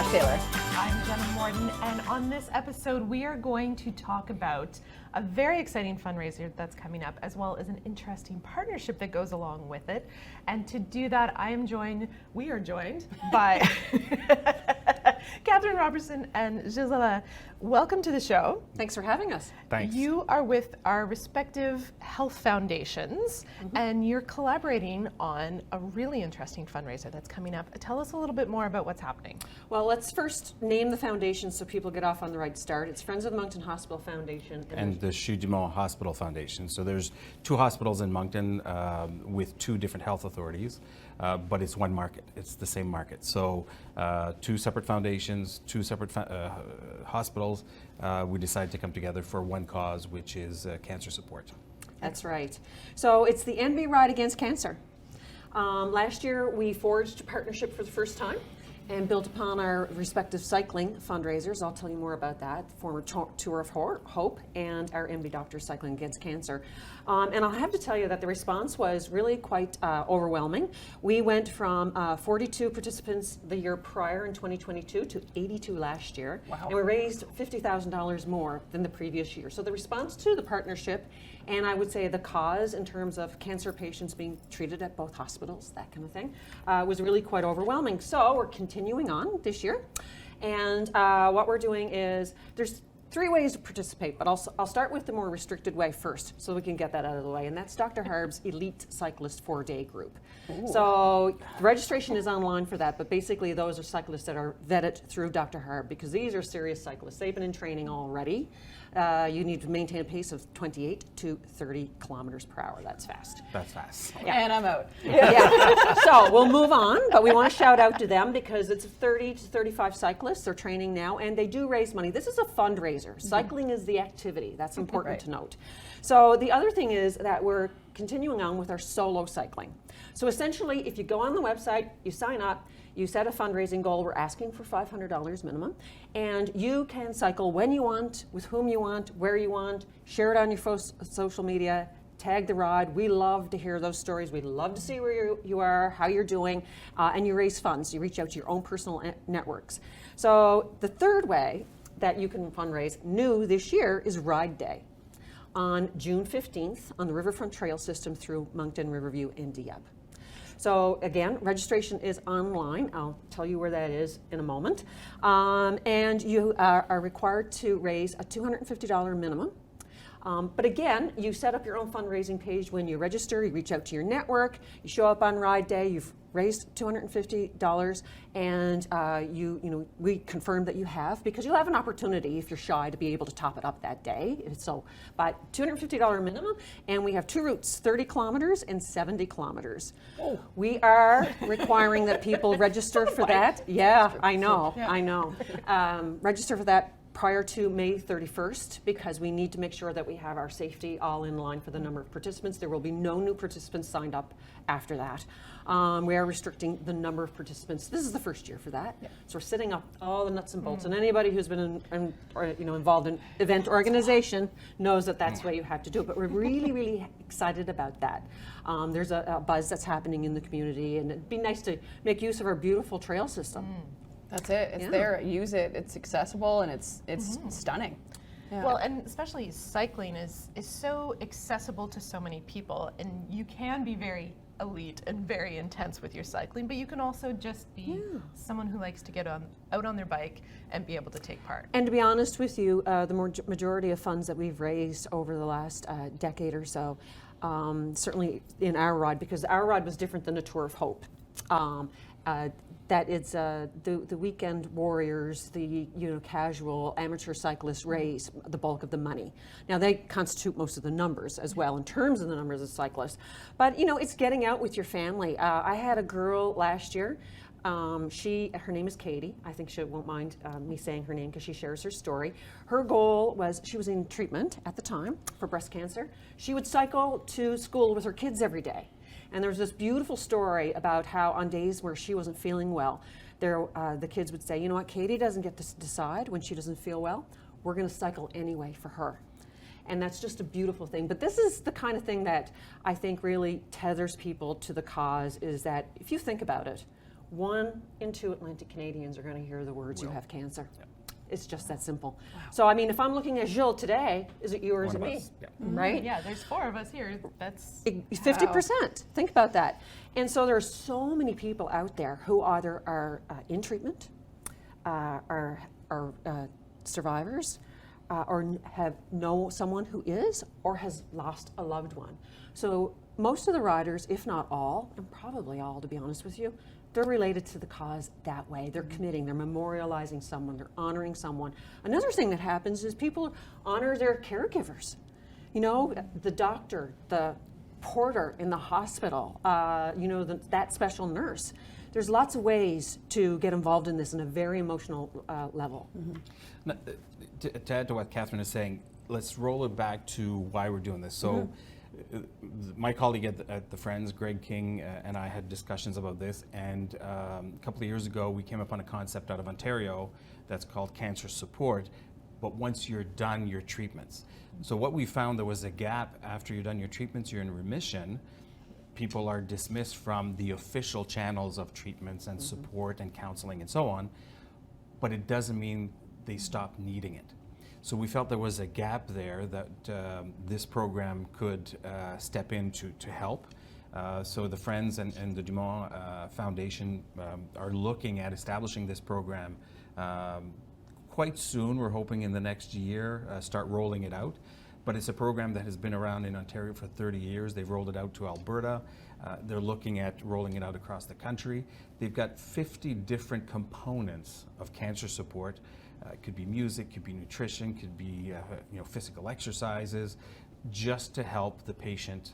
Taylor. I'm Jenna Morton, and on this episode, we are going to talk about a very exciting fundraiser that's coming up, as well as an interesting partnership that goes along with it. And to do that, we are joined by Katherine, Robertson, and Gilles Allain. Welcome to the show. Thanks for having us. Thanks. You are with our respective health foundations, and you're collaborating on a really interesting fundraiser that's coming up. Tell us a little bit more about what's happening. Well, let's first name the foundation so people get off on the right start. It's Friends of the Moncton Hospital Foundation. And the Chute du Mont Hospital Foundation. So there's two hospitals in Moncton with two different health authorities, but it's one market. It's the same market. So two separate foundations, two separate hospitals. We decided to come together for one cause, which is cancer support. That's right. So it's the NB Ride Against Cancer. Last year we forged a partnership for the first time and built upon our respective cycling fundraisers. I'll tell you more about that, the former Tour of Hope and our MB Doctors Cycling Against Cancer. And I'll have to tell you that the response was really quite overwhelming. We went from 42 participants the year prior in 2022 to 82 last year. Wow. And we raised $50,000 more than the previous year. So the response to the partnership, and I would say the cause in terms of cancer patients being treated at both hospitals, that kind of thing, was really quite overwhelming. So we're continuing on this year. And what we're doing is, there's three ways to participate, but I'll start with the more restricted way first so we can get that out of the way. And that's Dr. Harb's Elite Cyclist 4-Day Group. Ooh. So the registration is online for that, but basically those are cyclists that are vetted through Dr. Harb, because these are serious cyclists. They've been in training already. You need to maintain a pace of 28 to 30 kilometers per hour. That's fast. That's fast. Yeah. And I'm out. Yeah. So we'll move on, but we want to shout out to them because it's 30 to 35 cyclists. They're training now, and they do raise money. This is a fundraiser. Cycling is the activity. That's important to note. So the other thing is that we're continuing on with our solo cycling. So essentially, if you go on the website, you sign up, you set a fundraising goal. We're asking for $500 minimum, and you can cycle when you want, with whom you want, where you want, share it on your social media, tag the ride. We love to hear those stories. We love to see where you are, how you're doing, and you raise funds. You reach out to your own personal networks. So the third way that you can fundraise, new this year, is Ride Day on June 15th on the Riverfront Trail System through Moncton, Riverview, and Dieppe. So again, registration is online. I'll tell you where that is in a moment. And you are required to raise a $250 minimum. But again, you set up your own fundraising page when you register. You reach out to your network. You show up on Ride Day. You've raised $250, and we confirm that you have, because you'll have an opportunity if you're shy to be able to top it up that day. So, but $250 minimum, and we have two routes: 30 kilometers and 70 kilometers. Oh. We are requiring that people register for that. Yeah, I know. Register for that prior to May 31st, because we need to make sure that we have our safety all in line for the number of participants. There will be no new participants signed up after that. We are restricting the number of participants. This is the first year for that. Yeah. So we're setting up all the nuts and bolts, and anybody who's been involved in event organization knows that that's the way you have to do it. But we're really, really excited about that. There's a buzz that's happening in the community, and it'd be nice to make use of our beautiful trail system. That's it. It's there. Use it. It's accessible, and it's stunning. Yeah. Well, and especially cycling is so accessible to so many people, and you can be very elite and very intense with your cycling, but you can also just be someone who likes to get out on their bike and be able to take part. And to be honest with you, the majority of funds that we've raised over the last decade or so, certainly in our ride, because our ride was different than the Tour of Hope. That it's the weekend warriors, the casual amateur cyclists raise the bulk of the money. Now they constitute most of the numbers as well in terms of the numbers of cyclists, but it's getting out with your family. I had a girl last year. Her name is Katie. I think she won't mind me saying her name because she shares her story. Her goal was, she was in treatment at the time for breast cancer. She would cycle to school with her kids every day. And there was this beautiful story about how on days where she wasn't feeling well, the kids would say, you know what, Katie doesn't get to decide when she doesn't feel well. We're going to cycle anyway for her. And that's just a beautiful thing. But this is the kind of thing that I think really tethers people to the cause, is that if you think about it, 1 in 2 Atlantic Canadians are going to hear the words, you have cancer. It's just that simple. So, I mean, if I'm looking at Gilles today, is it you or is it One of me? us, yeah. Right? Yeah, there's 4 of us here. That's 50%. Think about that. And so there are so many people out there who either are in treatment, are survivors, or know someone who is, or has lost a loved one. So most of the riders, if not all, and probably all to be honest with you, they're related to the cause that way. They're committing, they're memorializing someone, they're honoring someone. Another thing that happens is people honor their caregivers. You know, the doctor, the porter in the hospital, that special nurse. There's lots of ways to get involved in this in a very emotional level. Now, to add to what Katherine is saying, let's roll it back to why we're doing this. So my colleague at the Friends, Greg King, and I had discussions about this, and a couple of years ago we came upon a concept out of Ontario that's called cancer support, but once you're done your treatments. So what we found, there was a gap after you're done your treatments, you're in remission, people are dismissed from the official channels of treatments and support and counseling and so on, but it doesn't mean they stop needing it. So we felt there was a gap there that this program could step in to help. So the Friends and the Dumont Foundation are looking at establishing this program quite soon. We're hoping in the next year start rolling it out. But it's a program that has been around in Ontario for 30 years. They've rolled it out to Alberta. They're looking at rolling it out across the country. They've got 50 different components of cancer support. It could be music, could be nutrition, could be physical exercises, just to help the patient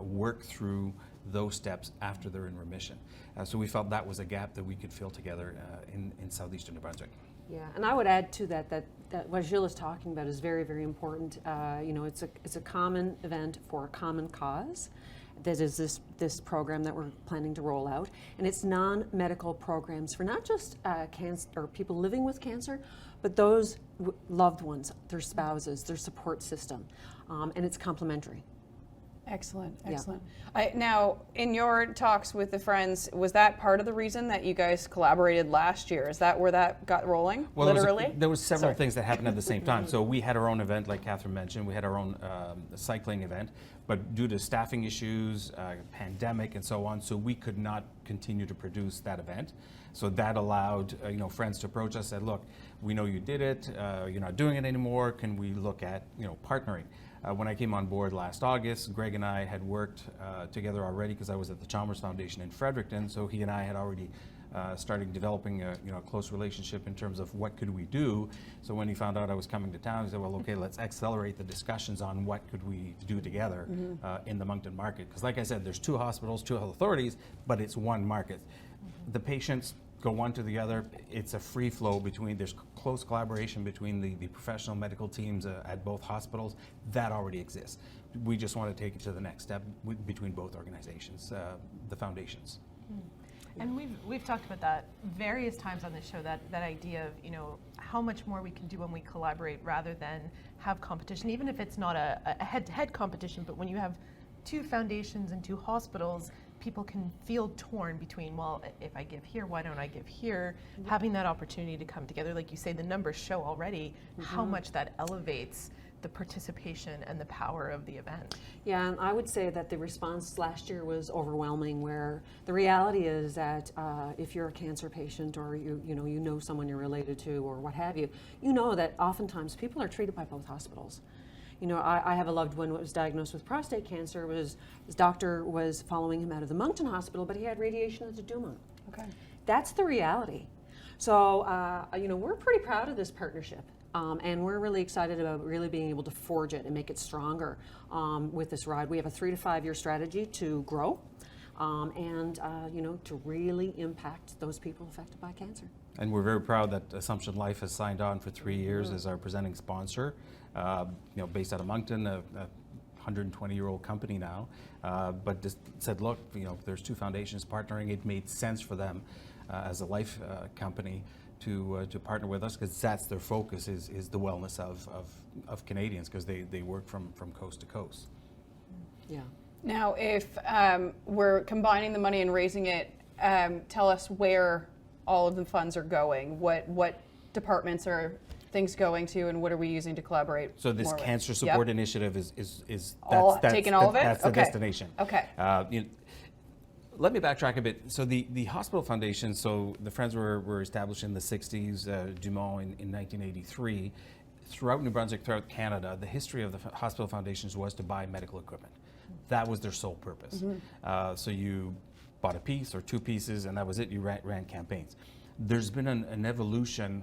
work through those steps after they're in remission. So we felt that was a gap that we could fill together in southeastern New Brunswick. Yeah, and I would add to that what Gilles is talking about is very, very important. It's a common event for a common cause. That is this program that we're planning to roll out, and it's non-medical programs for not just cancer or people living with cancer, but those loved ones, their spouses, their support system, and it's complementary. Excellent, Yeah. excellent. Now, in your talks with the Friends, was that part of the reason that you guys collaborated last year? Is that where that got rolling, Well, literally? there was several things that happened at the same time. So we had our own event, like Katherine mentioned. We had our own cycling event, but due to staffing issues, pandemic, and so on, so we could not continue to produce that event. So that allowed Friends to approach us, said, look, we know you did it, you're not doing it anymore, can we look at partnering? When I came on board last August, Greg and I had worked together already because I was at the Chalmers Foundation in Fredericton, so he and I had already started developing a close relationship in terms of what could we do. So when he found out I was coming to town, he said, well, okay, let's accelerate the discussions on what could we do together in the Moncton market. Because like I said, there's 2 hospitals, 2 health authorities, but it's one market. The patients go one to the other. It's a free flow there's close collaboration between the professional medical teams at both hospitals. That already exists. We just want to take it to the next step between both organizations, the foundations. And we've talked about that various times on this show, that idea of how much more we can do when we collaborate rather than have competition, even if it's not a head-to-head competition, but when you have 2 foundations and 2 hospitals, people can feel torn between, well, if I give here, why don't I give here? Having that opportunity to come together, like you say, the numbers show already how much that elevates the participation and the power of the event. Yeah, and I would say that the response last year was overwhelming, where the reality is that if you're a cancer patient or you know someone you're related to or what have you, you know that oftentimes people are treated by both hospitals. I have a loved one who was diagnosed with prostate cancer. His doctor was following him out of the Moncton Hospital, but he had radiation at the Dumont. Okay. That's the reality. So, we're pretty proud of this partnership. And we're really excited about really being able to forge it and make it stronger with this ride. We have a 3 to 5 year strategy to grow and to really impact those people affected by cancer. And we're very proud that Assumption Life has signed on for 3 years as our presenting sponsor. Based out of Moncton, a 120-year-old company now, but just said, look, there's 2 foundations partnering. It made sense for them as a life company to partner with us, because that's their focus is the wellness of Canadians, because they work from coast to coast. Yeah. Now, if we're combining the money and raising it tell us where all of the funds are going. What departments are things going to, and what are we using to collaborate? So this more with? cancer support initiative is All- taking all of it? That's the Okay. destination. Okay. Let me backtrack a bit. So the hospital foundation, so the Friends were established in the 60s, Dumont in 1983. Throughout New Brunswick, throughout Canada, the history of the hospital foundations was to buy medical equipment. That was their sole purpose. So you bought a piece or two pieces, and that was it. You ran campaigns. There's been an evolution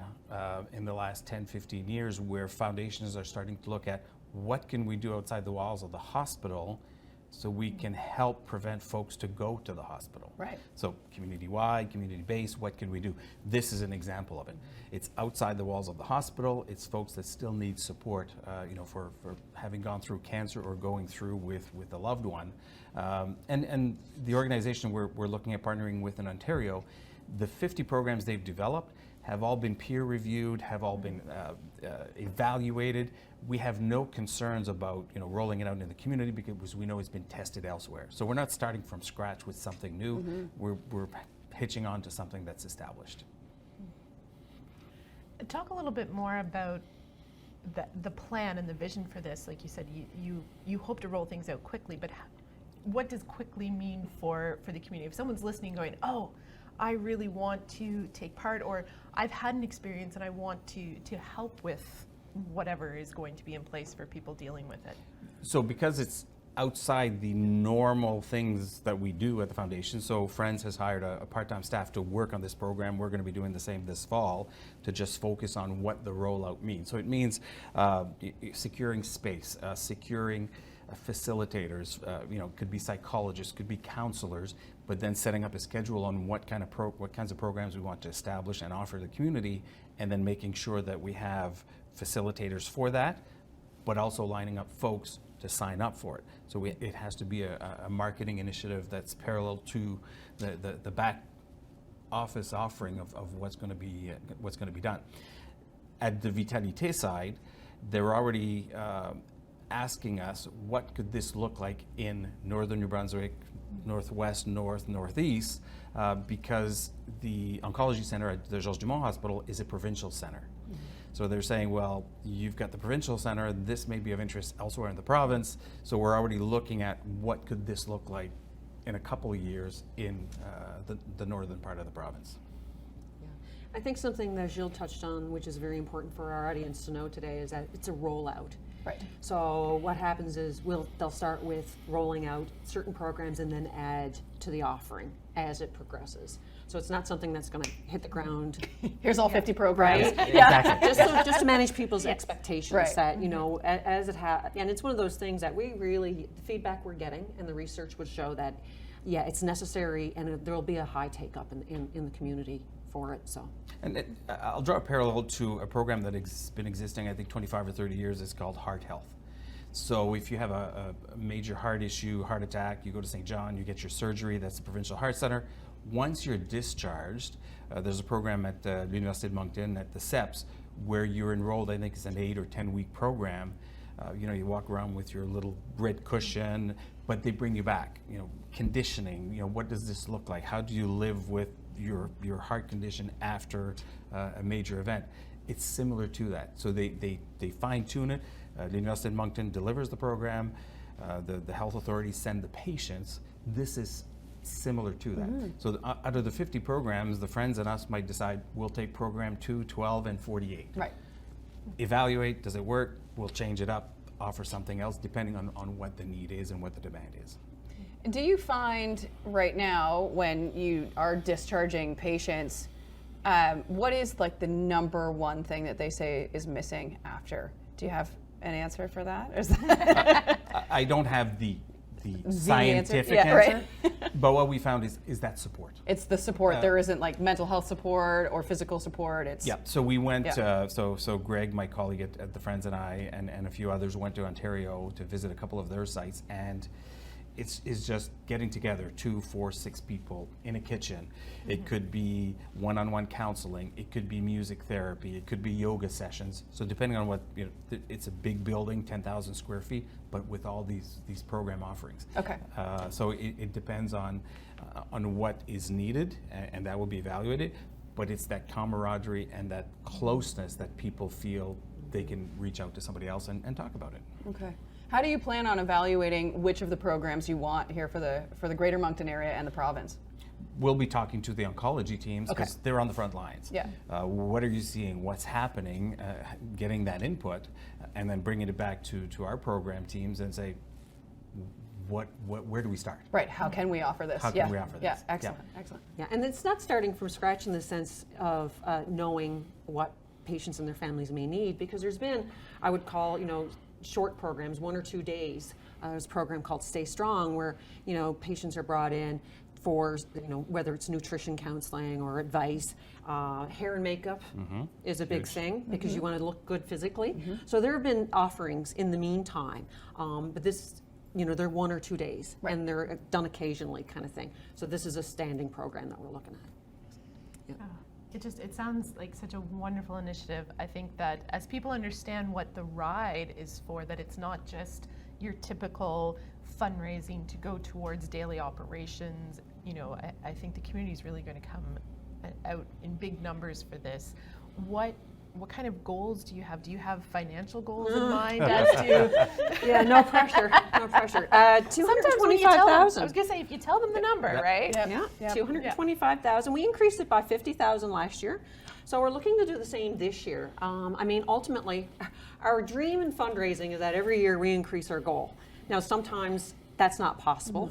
in the last 10, 15 years where foundations are starting to look at what can we do outside the walls of the hospital so we can help prevent folks to go to the hospital. Right. So community-wide, community-based, what can we do? This is an example of it. It's outside the walls of the hospital. It's folks that still need support, for having gone through cancer or going through with a loved one. And the organization we're looking at partnering with in Ontario, the 50 programs they've developed have all been peer-reviewed, have all been evaluated. We have no concerns about rolling it out in the community because we know it's been tested elsewhere. So we're not starting from scratch with something new. We're hitching on to something that's established. Talk a little bit more about the plan and the vision for this. Like you said, you hope to roll things out quickly, but what does quickly mean for the community? If someone's listening going, oh, I really want to take part, or I've had an experience and I want to help with whatever is going to be in place for people dealing with it. So because it's outside the normal things that we do at the foundation, so Friends has hired a part-time staff to work on this program. We're going to be doing the same this fall to just focus on what the rollout means. So it means securing space, securing facilitators, could be psychologists, could be counselors, but then setting up a schedule on what kinds of programs we want to establish and offer the community, and then making sure that we have facilitators for that, but also lining up folks to sign up for it. So it has to be a marketing initiative that's parallel to the back office offering of what's going to be done. At the Vitalité side, they're already asking us what could this look like in northern New Brunswick, northwest, northeast, because the oncology center at the Georges Dumont Hospital is a provincial center. So they're saying, well, you've got the provincial center, this may be of interest elsewhere in the province, so we're already looking at what could this look like in a couple of years in the northern part of the province. I think something that Gilles touched on, which is very important for our audience to know today, is that it's a rollout. Right. So what happens is they'll start with rolling out certain programs and then add to the offering as it progresses. So it's not something that's going to hit the ground. Here's all 50 programs. Right? Exactly. Just to manage people's expectations. Right. That as it and it's one of those things that the feedback we're getting and the research would show that, it's necessary, and there will be a high take up in the community for it. So. And I'll draw a parallel to a program that has been existing, I think, 25 or 30 years. It's called Heart Health. So if you have a major heart issue, heart attack, you go to St. John, you get your surgery, that's the Provincial Heart Center. Once you're discharged, there's a program at the Université de Moncton, at the CEPS, where you're enrolled. I think it's an 8 or 10 week program. You walk around with your little red cushion, but they bring you back. Conditioning, what does this look like? How do you live with your heart condition after a major event? It's similar to that. So they fine tune it. The Université de Moncton delivers the program. The health authorities send the patients. This is similar to that. So out of the 50 programs, the Friends and us might decide we'll take program 2, 12, and 48. Right. Evaluate, does it work? We'll change it up, offer something else, depending on what the need is and what the demand is. Do you find right now when you are discharging patients, what is like the number one thing that they say is missing after? Do you have an answer for that? Or is that I don't have the answer? scientific Yeah, answer, right. but what we found is that support. It's the support. There isn't like mental health support or physical support. It's Yeah, so we went, Yeah. so Greg, my colleague at the Friends, and I, and a few others went to Ontario to visit a couple of their sites, and is just getting together 2, 4, 6 people in a kitchen. It could be one-on-one counseling. It could be music therapy. It could be yoga sessions. So depending on what, it's a big building, 10,000 square feet, but with all these program offerings. Okay. So it depends on what is needed, and that will be evaluated. But it's that camaraderie and that closeness that people feel they can reach out to somebody else and talk about it. Okay. How do you plan on evaluating which of the programs you want here for the Greater Moncton area and the province? We'll be talking to the oncology teams because they're on the front lines. Yeah. What are you seeing? What's happening? Getting that input, and then bringing it back to our program teams and say, where do we start? Right. How can we offer this? How can we offer this? Yeah. Excellent. Excellent. Yeah, and it's not starting from scratch in the sense of knowing what patients and their families may need, because there's been, I would call, short programs, 1 or 2 days. There's a program called Stay Strong where, patients are brought in for, whether it's nutrition counseling or advice. Hair and makeup is a big thing because you want to look good physically. So there have been offerings in the meantime, but this, they're 1 or 2 days, and they're done occasionally kind of thing. So this is a standing program that we're looking at. Yeah. It sounds like such a wonderful initiative. I think that as people understand what the ride is for, that it's not just your typical fundraising to go towards daily operations. I think the community is really going to come out in big numbers for this. What kind of goals do you have? Do you have financial goals in mind as to? Yeah, no pressure, no pressure. Sometimes when you tell them, I was 225,000. going to say, if you tell them the number, right? Yeah, 225,000. We increased it by 50,000 last year, so we're looking to do the same this year. Ultimately, our dream in fundraising is that every year we increase our goal. Now, sometimes that's not possible.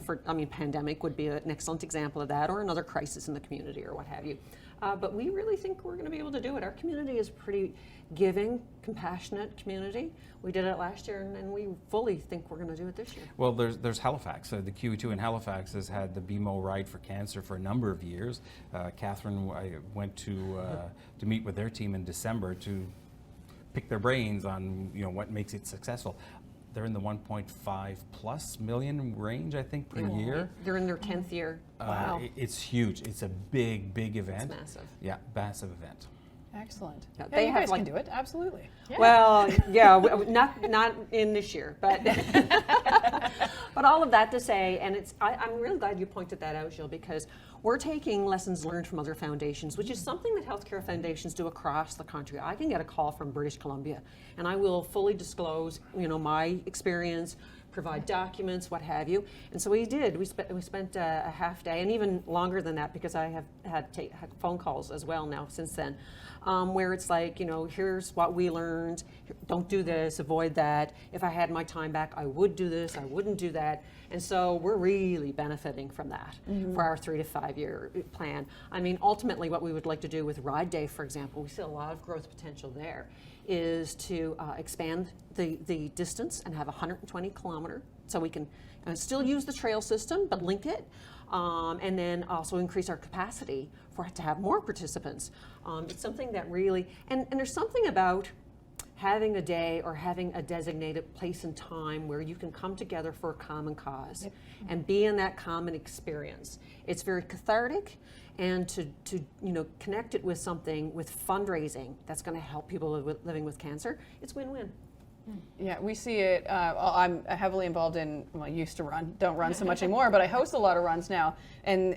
Pandemic would be an excellent example of that, or another crisis in the community, or what have you. But we really think we're going to be able to do it. Our community is pretty giving, compassionate community. We did it last year, and we fully think we're going to do it this year. Well, there's Halifax. The QE2 in Halifax has had the BMO Ride for Cancer for a number of years. Katherine, I went to meet with their team in December to pick their brains on what makes it successful. They're in the 1.5+ million range, I think, per year. They're in their 10th year. Wow. It's huge. It's a big event. It's massive. Yeah, massive event. Excellent. Yeah, Yeah, they you have guys like- can do it. Absolutely. Yeah. Well, yeah, not in this year, but but all of that to say, and I'm really glad you pointed that out, Gilles, because we're taking lessons learned from other foundations, which is something that healthcare foundations do across the country. I can get a call from British Columbia, and I will fully disclose, my experience, provide documents, what have you. And so we did. We spent a half day, and even longer than that, because I have had phone calls as well now since then, where it's like, here's what we learned. Don't do this. Avoid that. If I had my time back, I would do this. I wouldn't do that. And so we're really benefiting from that for our 3 to 5 year plan. Ultimately, what we would like to do with Ride Day, for example, we see a lot of growth potential there, is to expand the distance and have a 120 kilometer, so we can still use the trail system, but link it, and then also increase our capacity to have more participants. It's something that really, and there's something about having a day or having a designated place and time where you can come together for a common cause and be in that common experience. It's very cathartic, and to connect it with something, with fundraising that's going to help people living with cancer, it's win-win. Yeah, we see it. I'm heavily involved in, I used to run, don't run so much anymore, but I host a lot of runs now, and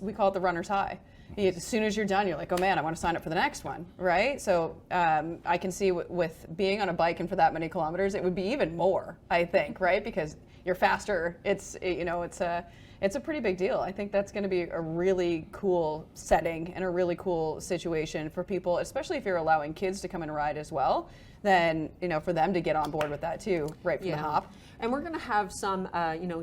we call it the runner's high. As soon as you're done, you're like, oh man, I want to sign up for the next one, right? So I can see with being on a bike and for that many kilometers, it would be even more, I think, right? Because you're faster. It's a pretty big deal. I think that's going to be a really cool setting and a really cool situation for people, especially if you're allowing kids to come and ride as well. Then for them to get on board with that too, right from the hop. And we're going to have some,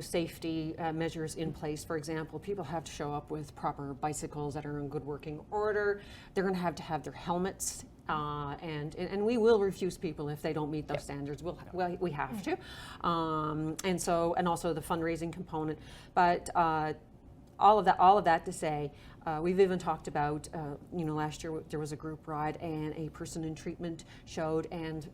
safety measures in place. For example, people have to show up with proper bicycles that are in good working order. They're going to have their helmets, and we will refuse people if they don't meet those standards. We have to, and also the fundraising component. But all of that to say, we've even talked about, last year there was a group ride and a person in treatment showed, and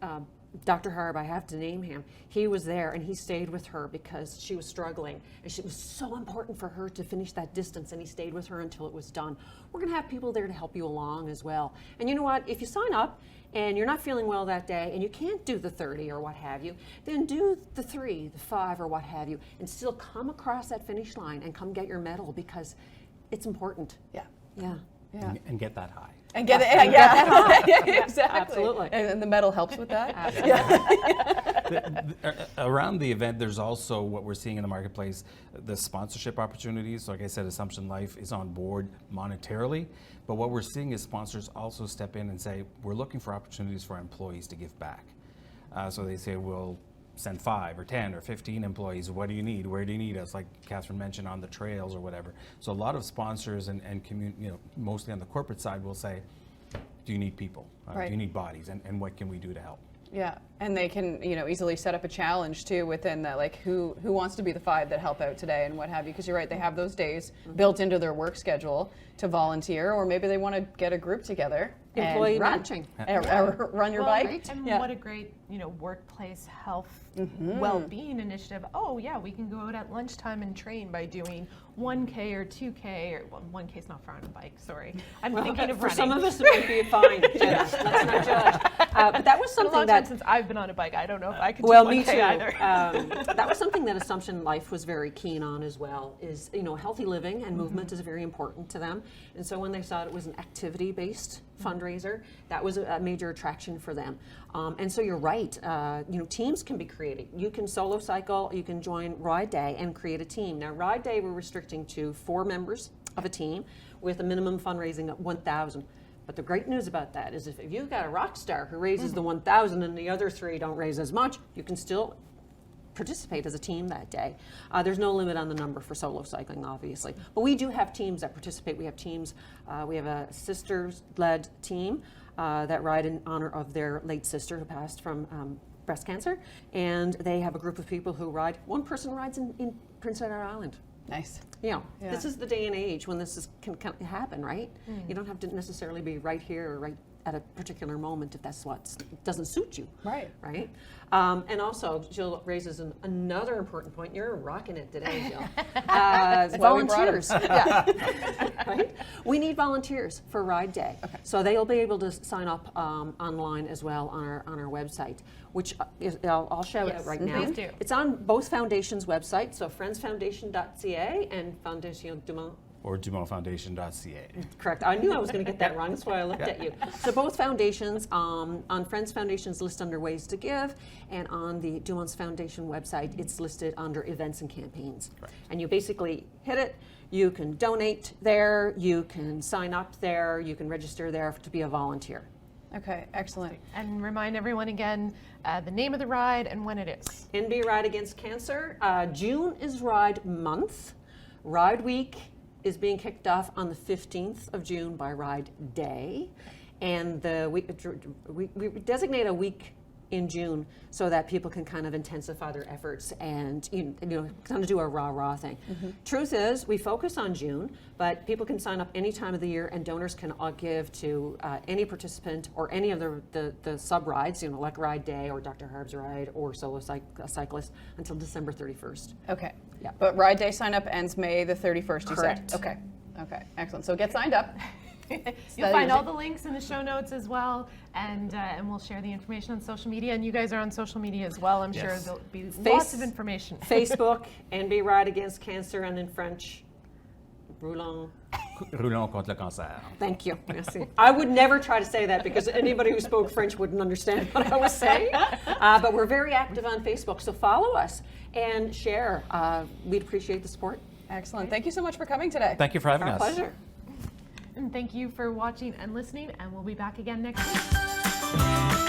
Dr. Harb, I have to name him, he was there and he stayed with her because she was struggling. And it was so important for her to finish that distance, and he stayed with her until it was done. We're going to have people there to help you along as well. And you know what? If you sign up and you're not feeling well that day and you can't do the 30 or what have you, then do the 3, the 5 or what have you, and still come across that finish line and come get your medal, because it's important. Yeah. Yeah. Yeah. And get that high. And get it, yeah, exactly. Absolutely. And the medal helps with that. Around the event, there's also what we're seeing in the marketplace, the sponsorship opportunities. Like I said, Assumption Life is on board monetarily, but what we're seeing is sponsors also step in and say, we're looking for opportunities for our employees to give back. So they say, we'll send 5 or 10 or 15 employees. What do you need? Where do you need us? Like Katherine mentioned, on the trails or whatever. So a lot of sponsors and mostly on the corporate side will say, do you need people? Right. Do you need bodies? And what can we do to help? Yeah, and they can, easily set up a challenge too within that, like who wants to be the 5 that help out today and what have you, because you're right, they have those days built into their work schedule to volunteer, or maybe they want to get a group together Employee and run. matching. Run your bike. Right. And Yeah. what a great, workplace health well-being initiative. Oh yeah, we can go out at lunchtime and train by doing 1K or 2K, or 1K's not far on a bike, sorry. I'm thinking of For running. some of us, it might be fine. Jenna. Let's not judge. But that was It's been a something long time that since I've been on a bike. I don't know if I could Well, do me 1K too. either. That was something that Assumption Life was very keen on as well. Is healthy living and movement is very important to them, and so when they saw it was an activity-based fundraiser, that was a major attraction for them. And so you're right. Teams can be created. You can solo cycle. You can join Ride Day and create a team. Now, Ride Day we're restricting to 4 members of a team with a minimum fundraising of $1,000. But the great news about that is if you've got a rock star who raises the $1,000 and the other 3 don't raise as much, you can still participate as a team that day. There's no limit on the number for solo cycling, obviously. But we do have teams that participate. We have teams, we have a sisters-led team that ride in honor of their late sister who passed from breast cancer. And they have a group of people who ride. One person rides in Prince Edward Island. Nice. This is the day and age when this can happen, right? You don't have to necessarily be right here or right at a particular moment if that's what doesn't suit you. Right. Right? And also, Jill raises another important point. You're rocking it today, Jill. Volunteers. Right? We need volunteers for Ride Day. Okay. So they'll be able to sign up online as well on our website, which I'll shout out right now. Please do. It's on both foundations' websites, so friendsfoundation.ca and Fondation Dumont. Or DumontFoundation.ca. Correct. I knew I was going to get that wrong. That's why I looked at you. So both foundations, on Friends Foundation's list under Ways to Give, and on the Dumont's Foundation website, it's listed under Events and Campaigns. Correct. And you basically hit it. You can donate there. You can sign up there. You can register there to be a volunteer. Okay, excellent. And remind everyone again, the name of the ride and when it is. NB Ride Against Cancer. June is Ride Month. Ride Week is being kicked off on the 15th of June by Ride Day. And we designate a week in June so that people can kind of intensify their efforts and kind of do a rah-rah thing. Truth is, we focus on June, but people can sign up any time of the year, and donors can all give to any participant or any of the sub-rides, like Ride Day or Dr. Harb's Ride or Solo Cyclist until December 31st. Okay. Yeah. But Ride Day sign up ends May the 31st, you Correct. said? Okay. Okay, excellent. So get signed up. You'll find all the links in the show notes as well, and we'll share the information on social media. And you guys are on social media as well. I'm sure there'll be lots of information. Facebook, NB Ride Against Cancer, and in French, Roulons. Roulons contre le cancer. Thank you. Merci. I would never try to say that because anybody who spoke French wouldn't understand what I was saying. But we're very active on Facebook, so follow us and share. We'd appreciate the support. Excellent. Thank you so much for coming today. Thank you for having Our us. pleasure. And thank you for watching and listening, and we'll be back again next week.